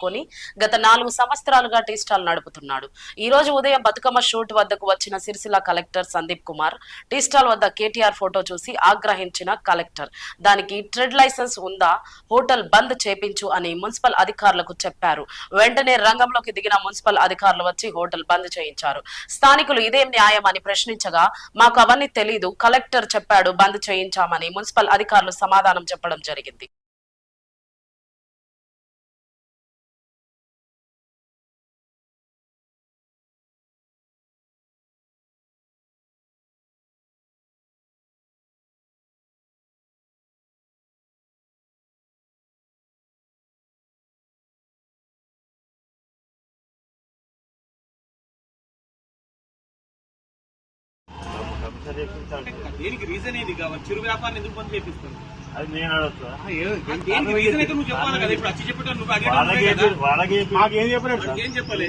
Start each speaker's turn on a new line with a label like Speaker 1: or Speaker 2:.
Speaker 1: కొని గత 4 సంవత్సరాలుగా టీ స్టాల్ నడుపుతున్నాడు. ఈ రోజు ఉదయం బతుకమ్మ షూట్ వద్దకు వచ్చిన Sircilla collector Sandeep Kumar tea stall వద్ద కేటీఆర్ ఫోటో చూసి ఆగ్రహించిన కలెక్టర్ దానికి ట్రేడ్ లైసెన్స్ ఉందా, హోటల్ బంద్ చేపించు అని మున్సిపల్ అధికారులకు చెప్పారు. వెంటనే రంగంలోకి దిగిన మున్సిపల్ అధికారులు వచ్చి హోటల్ బంద్ చేయించారు. స్థానికులు ఇదేం న్యాయం అని ప్రశ్నించగా మాకు అవన్నీ తెలీదు, కలెక్టర్ చెప్పాడు బంద్ చేయించామని మున్సిపల్ అధికారులు సమాధానం చెప్పడం జరిగింది.
Speaker 2: దేనికి రీజన్ ఏది కావాలి? చిరు వ్యాపారం ఎందుకు బంద్ చేపిస్తుంది?
Speaker 3: అది నేను అడుగుతా.
Speaker 2: దేనికి రీజన్ అయితే నువ్వు చెప్పాలి కదా. ఇప్పుడు వచ్చి చెప్పేటప్పుడు నువ్వు
Speaker 3: వాళ్ళకి
Speaker 2: ఏం చెప్పలేదు.